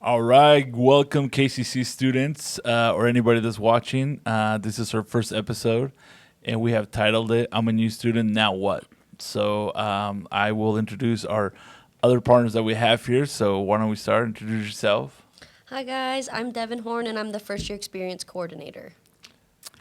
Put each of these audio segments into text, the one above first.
All right, welcome KCC students or anybody that's watching. This is our first episode, and we have titled it "I'm a new student, now what?" So I will introduce our other partners that we have here. So why don't we start? Introduce yourself. Hi guys, I'm Devin Horn and I'm the first year experience coordinator.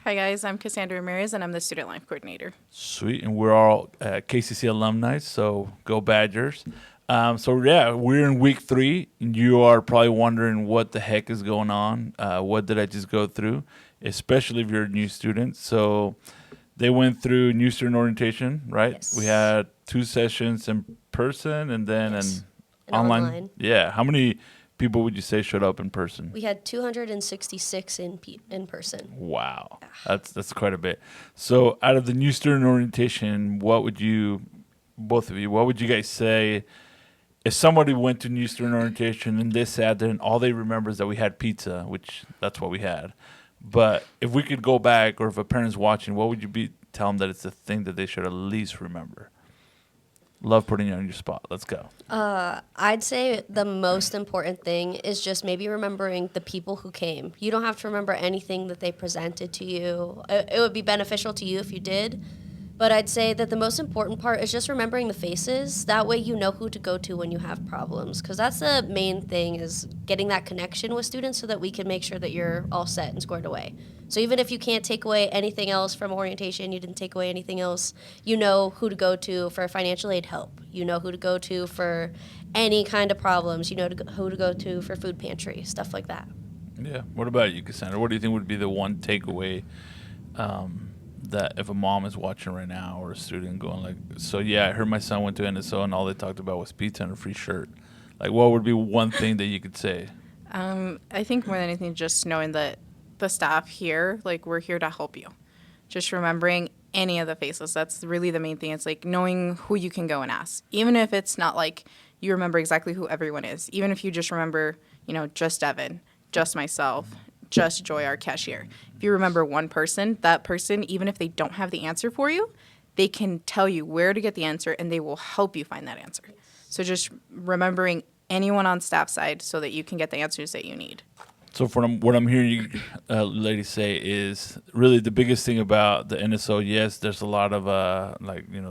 Hi guys, I'm Cassandra Ramirez and I'm the student life coordinator. Sweet, and we're all KCC alumni, so go Badgers. We're in week 3. You are probably wondering what the heck is going on. What did I just go through? Especially if you're a new student. So they went through new student orientation, right? Yes. We had 2 sessions in person and then Yes. an And online. online. Yeah. How many people would you say showed up in person? We had 266 in person. Wow, that's quite a bit. So out of the new student orientation, what would you, both of you, what would you guys say if somebody went to new student orientation and they sat there and all they remember is that we had pizza, which that's what we had. But if we could go back, or if a parent's watching, what would you tell them that it's the thing that they should at least remember? Love putting you on your spot. Let's go. I'd say the most important thing is just maybe remembering the people who came. You don't have to remember anything that they presented to you. It would be beneficial to you if you did. But I'd say that the most important part is just remembering the faces. That way you know who to go to when you have problems. Because that's the main thing, is getting that connection with students so that we can make sure that you're all set and squared away. So even if you can't take away anything else from orientation, you didn't take away anything else, you know who to go to for financial aid help. You know who to go to for any kind of problems. You know who to go to for food pantry, stuff like that. Yeah. What about you, Cassandra? What do you think would be the one takeaway that if a mom is watching right now, or a student going like, so yeah, I heard my son went to NSO and all they talked about was pizza and a free shirt. Like, what would be one thing that you could say? I think more than anything, just knowing that the staff here, like, we're here to help you. Just remembering any of the faces. That's really the main thing. It's like knowing who you can go and ask. Even if it's not like you remember exactly who everyone is. Even if you just remember, just Evan, just myself, just Joy, our cashier. If you remember one person, that person, even if they don't have the answer for you, they can tell you where to get the answer and they will help you find that answer. So just remembering anyone on staff side so that you can get the answers that you need. So from what I'm hearing you ladies say is really the biggest thing about the NSO, yes, there's a lot of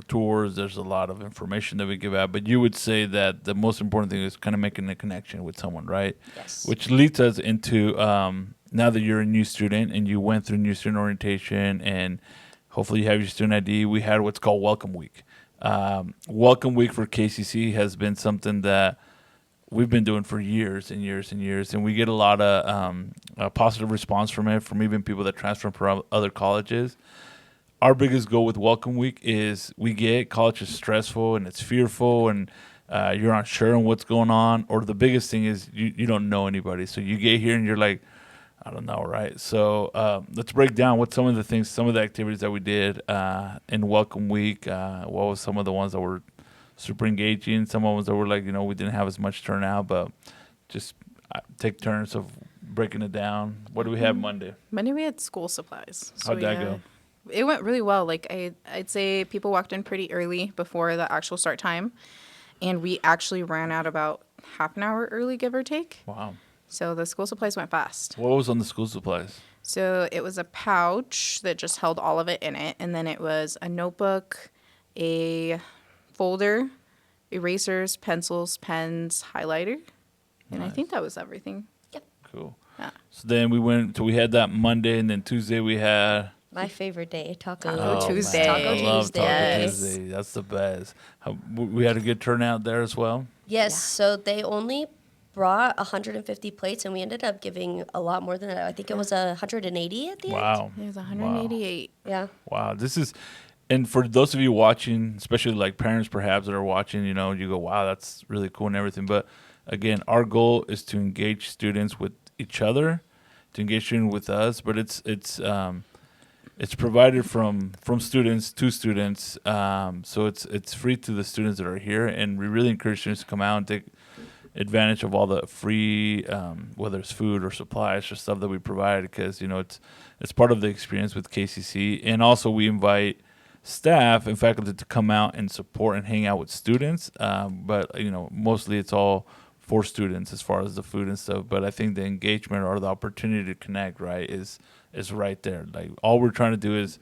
tours, there's a lot of information that we give out, but you would say that the most important thing is kind of making a connection with someone, right? Yes. Which leads us into now that you're a new student and you went through new student orientation and hopefully you have your student ID, we had what's called Welcome Week. Welcome Week for KCC has been something that we've been doing for years and years and years, and we get a lot of a positive response from it, from even people that transfer from other colleges. Our biggest goal with Welcome Week is we get college is stressful and it's fearful and you're not sure on what's going on, or the biggest thing is you don't know anybody. So you get here and you're like, I don't know, right? So let's break down what some of the activities that we did in Welcome Week. What was some of the ones that were super engaging? Some of them that were like, we didn't have as much turnout, but just take turns of breaking it down. What do we have Monday? Monday we had school supplies. How'd that go? It went really well. Like I'd say people walked in pretty early before the actual start time, and we actually ran out about half an hour early, give or take. Wow. So the school supplies went fast. What was on the school supplies? So it was a pouch that just held all of it in it, and then it was a notebook, a folder, erasers, pencils, pens, highlighter, and I think that was everything. Cool. Yeah. So then we had that Monday, and then Tuesday we had My favorite day, Taco Tuesday. Man, Taco I love Tuesday. Taco Yes. Tuesday. That's the best. We had a good turnout there as well. Yes, so they only brought 150 plates, and we ended up giving a lot more than that. I think it was 180 at the end. Wow. It was 188. Yeah. Wow. And for those of you watching, especially like parents perhaps that are watching, you go, wow, that's really cool and everything. But again, our goal is to engage students with each other, to engage students with us. But it's provided from students to students. So it's free to the students that are here. And we really encourage students to come out and take advantage of all the free, whether it's food or supplies or stuff that we provide, because, it's part of the experience with KCC. And also we invite staff and faculty to come out and support and hang out with students. But mostly it's all for students as far as the food and stuff. But I think the engagement or the opportunity to connect, right, is right there. Like all we're trying to do is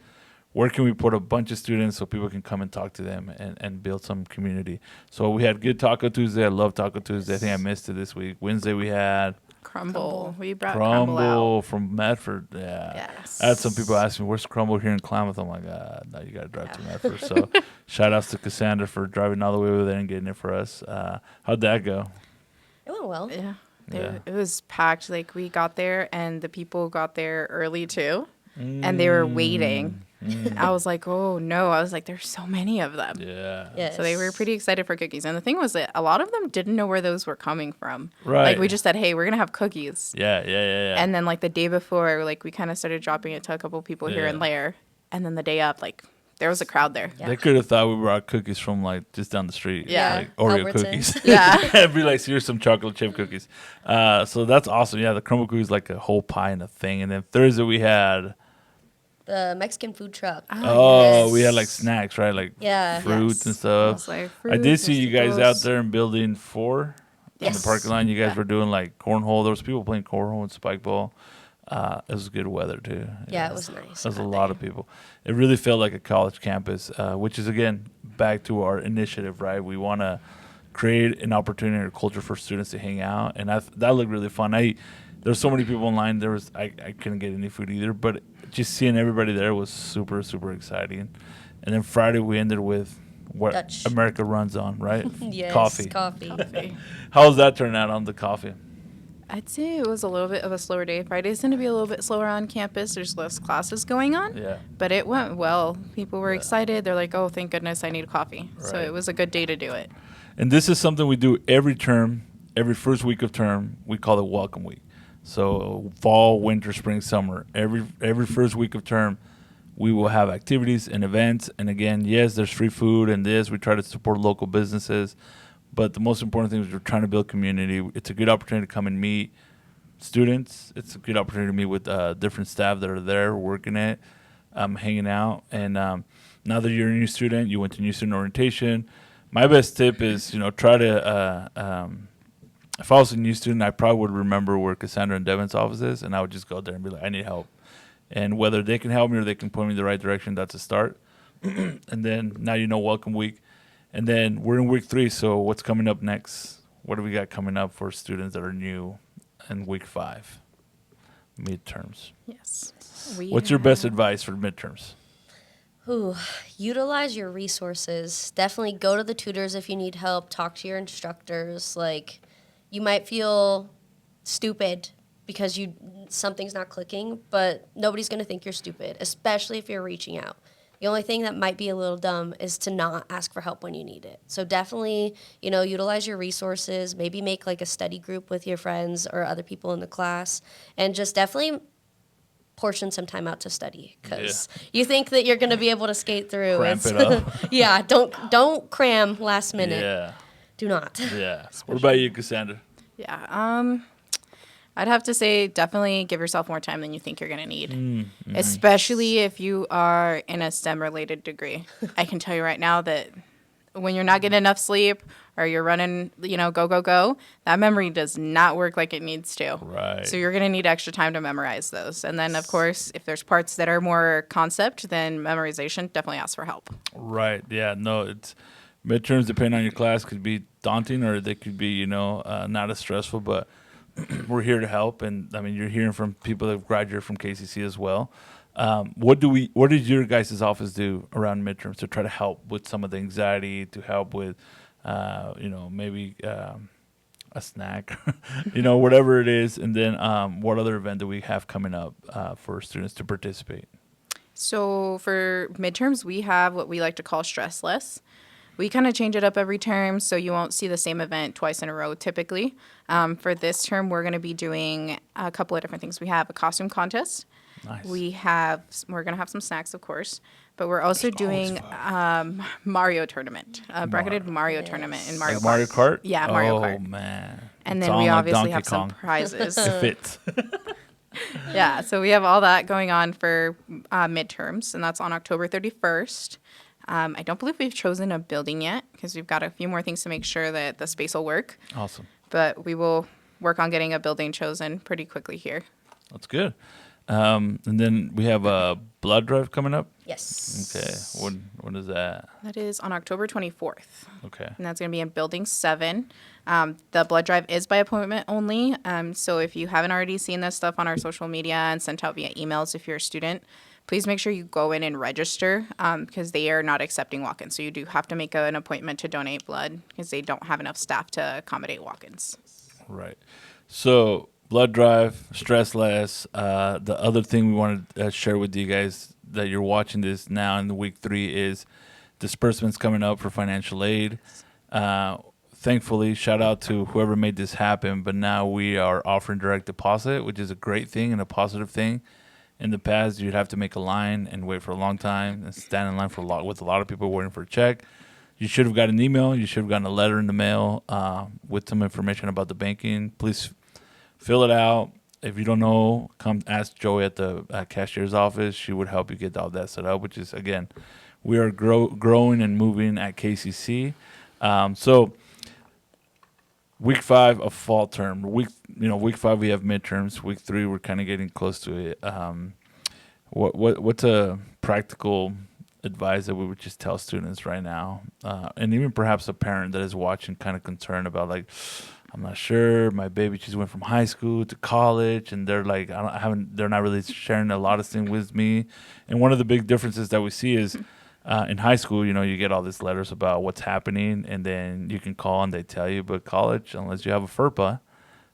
where can we put a bunch of students so people can come and talk to them and build some community. So we had good Taco Tuesday. I love Taco Tuesday. I think I missed it this week. Wednesday we had Crumble. We brought Crumble Crumble out. from Medford. Yeah. Yes. I had some people ask me, where's Crumble here in Klamath? I'm like, now you got to drive to Medford. So shout outs to Cassandra for driving all the way over there and getting it for us. How'd that go? It went well. Yeah. Yeah. It was packed. Like we got there and the people got there early too. And they were waiting. I was like, oh no. I was like, there's so many of them. Yeah. Yes. So they were pretty excited for cookies. And the thing was that a lot of them didn't know where those were coming from. Right. Like we just said, hey, we're going to have cookies. Yeah. And then like the day before, like we kind of started dropping it to a couple people here and Yeah. there. And then the day up, like there was a crowd there. Yeah. They could have thought we brought cookies from like just down the street. Yeah. Like Oreo Albertsons. cookies. Yeah. It'd be like, here's some chocolate chip cookies. So that's awesome. Yeah, the crumble cookies like a whole pie and a thing. And then Thursday we had The Mexican food truck. Oh, yes. we had like snacks, right? Like Yeah. fruits and Yes. stuff. I was like, I did see you guys out fruits, there in building 4 in the Yes. parking lot. You guys Yeah. were doing like cornhole. There was people playing cornhole and spike ball. It was good weather too. Yeah, it was nice. There was a lot of people. It really felt like a college campus, which is again back to our initiative, right? We want to create an opportunity or culture for students to hang out, and that looked really fun. There's so many people online. I couldn't get any food either, but just seeing everybody there was super super exciting. And then Friday we ended with what Dutch. America runs on, right? Yes. Coffee. Coffee. How's that turn out on the coffee? I'd say it was a little bit of a slower day. Fridays tend to be a little bit slower on campus. There's less classes going on. Yeah. But it went well. People were Yeah. excited. They're like, oh, thank goodness I need coffee. So Right. it was a good day to do it. And this is something we do every term, every first week of term. We call it Welcome Week. So fall, winter, spring, summer. Every first week of term, we will have activities and events. And again, yes, there's free food and this. We try to support local businesses. But the most important thing is we're trying to build community. It's a good opportunity to come and meet students. It's a good opportunity to meet with different staff that are there working it, hanging out. And now that you're a new student, you went to new student orientation. My best tip is, try to, if I was a new student, I probably would remember where Cassandra and Devin's office is, and I would just go there and be like, I need help. And whether they can help me or they can point me in the right direction, that's a start. And then now Welcome Week. And then we're in week 3, so what's coming up next? What do we got coming up for students that are new in week 5? Midterms. Yes. What's your best advice for midterms? Ooh, utilize your resources. Definitely go to the tutors if you need help. Talk to your instructors. Like, you might feel stupid because something's not clicking, but nobody's going to think you're stupid, especially if you're reaching out. The only thing that might be a little dumb is to not ask for help when you need it. So definitely, utilize your resources. Maybe make like a study group with your friends or other people in the class, and just definitely portion some time out to study, because you think that you're going to be able to skate through. Cramp it up. Yeah, don't cram last minute. Yeah. Do not. Yeah. What about you, Cassandra? Yeah. I'd have to say definitely give yourself more time than you think you're going to need, especially if you are in a STEM-related degree. I can tell you right now that when you're not getting enough sleep or you're running, go, that memory does not work like it needs to. Right. So you're going to need extra time to memorize those. And then, of course, if there's parts that are more concept, then memorization, definitely ask for help. Right. Yeah. No, it's midterms, depending on your class, could be daunting or they could be, not as stressful, but we're here to help. And I mean, you're hearing from people that have graduated from KCC as well. What did your guys' office do around midterms to try to help with some of the anxiety, to help with, maybe a snack, whatever it is. And then what other event do we have coming up for students to participate? So for midterms, we have what we like to call stressless. We kind of change it up every term, so you won't see the same event twice in a row typically. For this term, we're going to be doing a couple of different things. We have a costume contest. Nice. We're going to have some snacks, of course, but we're also doing Mario tournament, a bracketed Mario tournament in Mario Like Kart. Mario Kart? Yeah, Mario Oh, Kart. man. And It's then on we like obviously Donkey have some Kong. prizes. It fits. Yeah, so we have all that going on for midterms, and that's on October 31st. I don't believe we've chosen a building yet because we've got a few more things to make sure that the space will work. Awesome. but we will work on getting a building chosen pretty quickly here. That's good. And then we have a blood drive coming up. Yes. Okay. When is that? That is on October 24th. Okay. And that's going to be in Building 7. The blood drive is by appointment only. So if you haven't already seen this stuff on our social media and sent out via emails if you're a student, please make sure you go in and register because they are not accepting walk-ins. So you do have to make an appointment to donate blood because they don't have enough staff to accommodate walk-ins. Right. So blood drive, stress less. The other thing we want to share with you guys that you're watching this now in the week 3 is disbursements coming up for financial aid. Thankfully, shout out to whoever made this happen, but now we are offering direct deposit, which is a great thing and a positive thing. In the past, you'd have to make a line and wait for a long time and stand in line for with a lot of people waiting for a check. You should have gotten an email. You should have gotten a letter in the mail with some information about the banking. Please fill it out. If you don't know, come ask Joey at the cashier's office. She would help you get all that set up, which is, again, we are growing and moving at KCC. So week 5 of fall term. Week 5 we have midterms. Week 3 we're kind of getting close to it. What's a practical advice that we would just tell students right now, and even perhaps a parent that is watching, kind of concerned about, like, I'm not sure, my baby just went from high school to college, and they're like, they're not really sharing a lot of things with me. And one of the big differences that we see is in high school, you get all these letters about what's happening, and then you can call and they tell you. But college, unless you have a FERPA,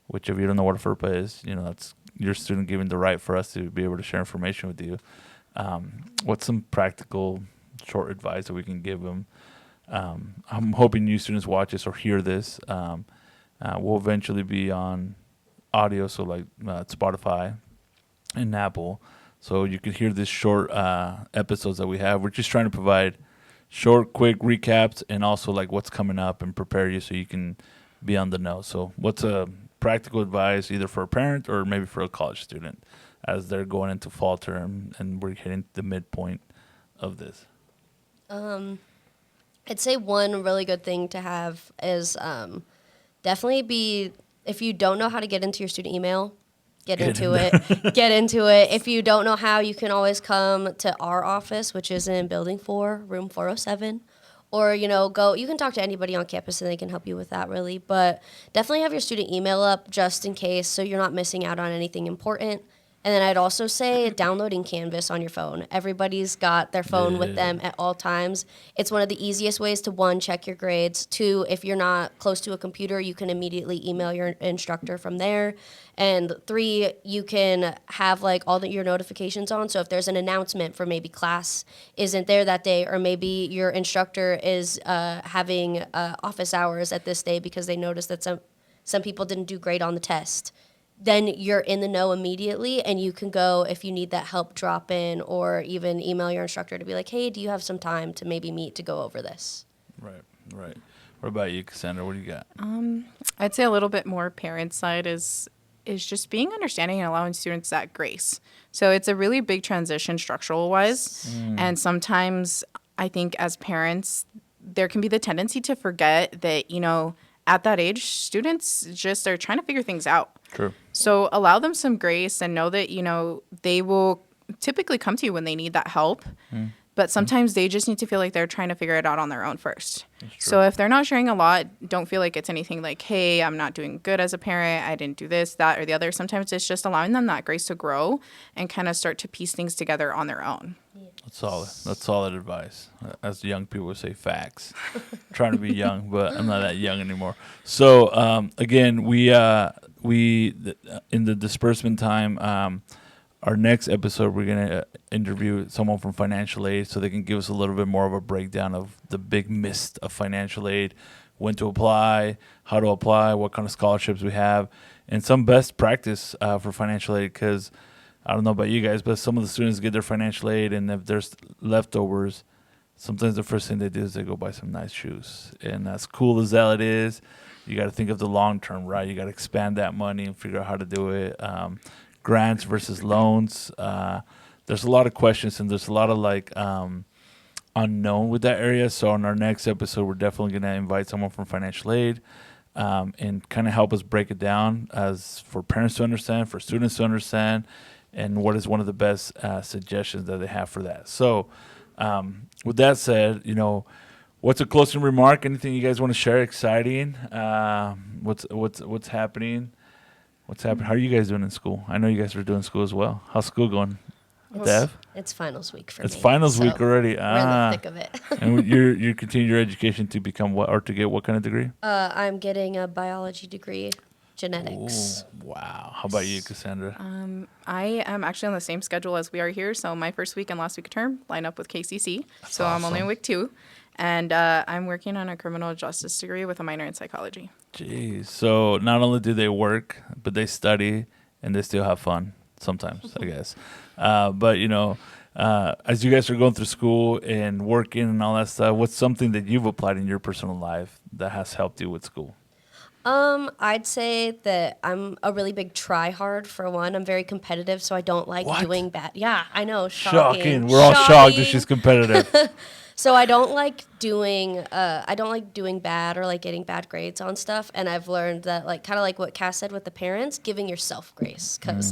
which if you don't know what a FERPA is, that's your student giving the right for us to be able to share information with you. What's some practical short advice that we can give them? I'm hoping new students watch this or hear this. We'll eventually be on audio, so like Spotify and Apple, so you can hear this short episodes that we have. We're just trying to provide short, quick recaps and also like what's coming up and prepare you so you can be on the know. So what's a practical advice either for a parent or maybe for a college student as they're going into fall term and we're hitting the midpoint of this? I'd say one really good thing to have is definitely if you don't know how to get into your student email, get into it. Get into it. If you don't know how, you can always come to our office, which is in Building 4, room 407. Or, you can talk to anybody on campus and they can help you with that, really. But definitely have your student email up just in case so you're not missing out on anything important. And then I'd also say downloading Canvas on your phone. Everybody's got their phone with them at all times. It's one of the easiest ways to, 1, check your grades. 2, if you're not close to a computer, you can immediately email your instructor from there. And 3, you can have like all your notifications on. So if there's an announcement for maybe class isn't there that day, or maybe your instructor is having office hours at this day because they noticed that some people didn't do great on the test, then you're in the know immediately, and you can go, if you need that help, drop in, or even email your instructor to be like, hey, do you have some time to maybe meet to go over this? Right. What about you, Cassandra? What do you got? I'd say a little bit more parent side is just being understanding and allowing students that grace. So it's a really big transition structural wise. And sometimes I think as parents, there can be the tendency to forget that, at that age, students just are trying to figure things out. True. So allow them some grace and know that, they will typically come to you when they need that help. But sometimes they just need to feel like they're trying to figure it out on their own first. So if they're not sharing a lot, don't feel like it's anything like, hey, I'm not doing good as a parent. I didn't do this, that, or the other. Sometimes it's just allowing them that grace to grow and kind of start to piece things together on their own. That's solid. That's solid advice. As young people would say, facts. Trying to be young, but I'm not that young anymore. So again, we in the disbursement time, our next episode, we're going to interview someone from financial aid so they can give us a little bit more of a breakdown of the big mist of financial aid, when to apply, how to apply, what kind of scholarships we have, and some best practice for financial aid. Because I don't know about you guys, but some of the students get their financial aid, and if there's leftovers, sometimes the first thing they do is they go buy some nice shoes. And as cool as that it is, you got to think of the long term, right? You got to expand that money and figure out how to do it. Grants versus loans. There's a lot of questions, and there's a lot of unknown with that area. So on our next episode, we're definitely going to invite someone from financial aid. and kind of help us break it down as for parents to understand, for students to understand, and what is one of the best suggestions that they have for that. So, with that said, what's a closing remark? Anything you guys want to share? Exciting? What's happening? What's happening? How are you guys doing in school? I know you guys are doing school as well. How's school going? Dev? It's finals week for It's me. finals so week already. We're in the thick of it. And you're continuing your education to become what, or to get what kind of degree? I'm getting a biology degree, genetics. Ooh, wow. How about you, Cassandra? I am actually on the same schedule as we are here. So my first week and last week of term line up with KCC. So I'm only in awesome. week 2. And I'm working on a criminal justice degree with a minor in psychology. Jeez. So not only do they work, but they study and they still have fun sometimes, I guess. But, as you guys are going through school and working and all that stuff, what's something that you've applied in your personal life that has helped you with school? I'd say that I'm a really big try hard for one. I'm very competitive, so I don't like What? doing bad. Yeah, I know. Shocking. We're all shocked that she's competitive. So I don't like doing bad or like getting bad grades on stuff. And I've learned that like kind of like what Cass said with the parents, giving yourself grace. Because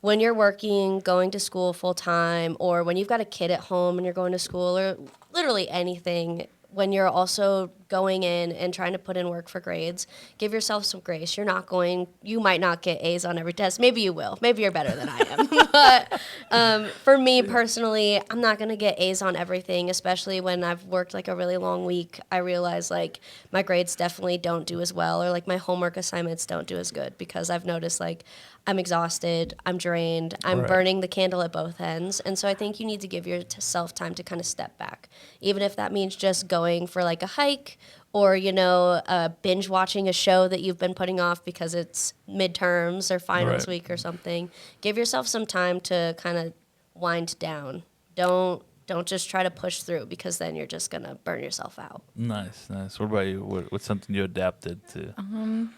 when you're working, going to school full time, or when you've got a kid at home and you're going to school, or literally anything, when you're also going in and trying to put in work for grades, give yourself some grace. You might not get A's on every test. Maybe you will. Maybe you're better than I am. But for me personally, I'm not going to get A's on everything, especially when I've worked like a really long week. I realize like my grades definitely don't do as well, or like my homework assignments don't do as good, because I've noticed like I'm exhausted, I'm drained, I'm Right. burning the candle at both ends. And so I think you need to give yourself time to kind of step back, even if that means just going for like a hike, or binge watching a show that you've been putting off because it's midterms or finals Right. week or something. Give yourself some time to kind of wind down. Don't just try to push through, because then you're just gonna burn yourself out. Nice. What about you? What's something you adapted to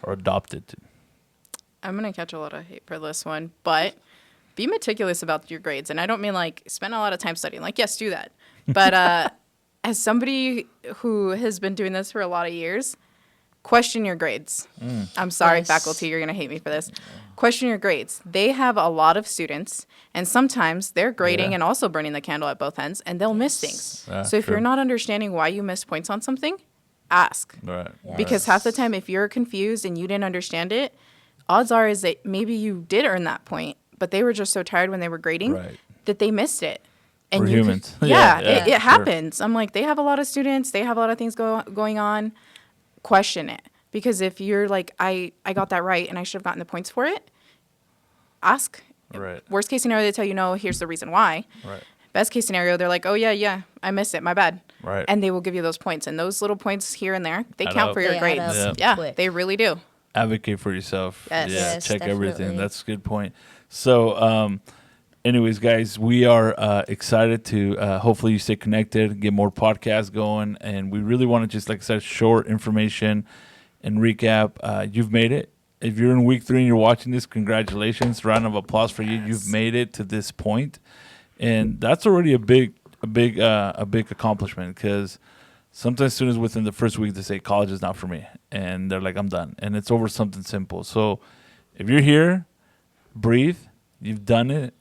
or adopted to? I'm going to catch a lot of hate for this one, but be meticulous about your grades. And I don't mean like spend a lot of time studying. Like, yes, do that. But as somebody who has been doing this for a lot of years, question your grades. I'm sorry, Yes. faculty, you're going to hate me for this. Question your grades. They have a lot of students, and sometimes they're grading Yeah. and also burning the candle at both ends, and they'll miss things. Yeah, So if true. you're not understanding why you missed points on something, ask. Right. Because half the time, if you're confused and you didn't understand it, odds are is that maybe you did earn that point, but they were just so tired when they were grading Right. that they missed it. We're you could- humans. yeah, Yeah, it sure. happens. I'm like, they have a lot of students. They have a lot of things going on. Question it. Because if you're like, I got that right and I should have gotten the points for it, ask. Right. Worst case scenario, they tell you, no, here's the reason why. Right. Best case scenario, they're like, oh, yeah, I missed it. My bad. Right. And they will give you those points. And those little points here and there, they Add count up. for your They add grades. up Yeah, quick. they really do. Advocate for yourself. Yes. Yeah. Yes, Check everything. definitely. That's a good point. So, anyways, guys, we are excited to hopefully you stay connected, get more podcasts going, and we really want to just, like I said, short information and recap. You've made it. If you're in week 3 and you're watching this, congratulations! Round of applause for you. You've made it to this point, and that's already a big accomplishment, because sometimes students within the first week they say college is not for me, and they're like, I'm done, and it's over something simple. So if you're here, breathe. You've done it.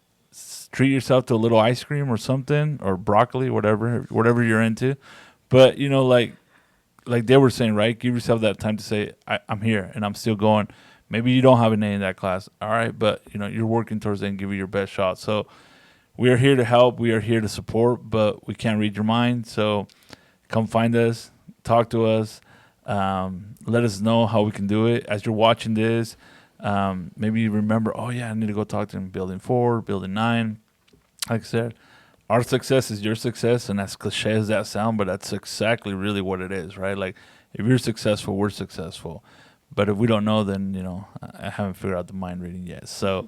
Treat yourself to a little ice cream or something, or broccoli, whatever you're into. But like they were saying, right? Give yourself that time to say, I'm here and I'm still going. Maybe you don't have an A in that class. All right, but you're working towards it and give it your best shot. So we are here to help. We are here to support, but we can't read your mind. So come find us, talk to us, let us know how we can do it. As you're watching this, maybe you remember, oh yeah, I need to go talk to him. Building 4, building 9. Like I said, our success is your success, and as cliche as that sound, but that's exactly really what it is, right? Like, if you're successful, we're successful. But if we don't know, then, I haven't figured out the mind reading yet. So,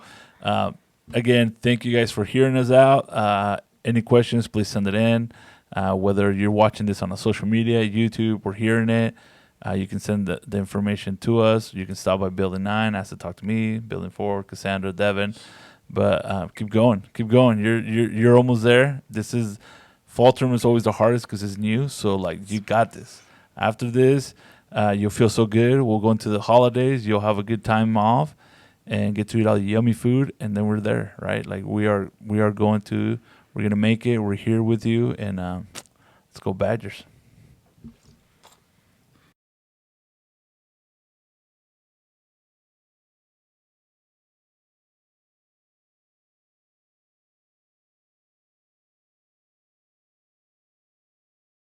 again, thank you guys for hearing us out. Any questions, please send it in. Whether you're watching this on a social media, YouTube, we're hearing it. You can send the information to us. You can stop by Building 9, ask to talk to me, Building 4, Cassandra, Devin. But keep going. You're almost there. This is fall term is always the hardest because it's new. So like you got this. After this, You'll feel so good. We'll go into the holidays. You'll have a good time off and get to eat all the yummy food. And then we're there, right? Like we're going to make it. We're here with you. And let's go Badgers.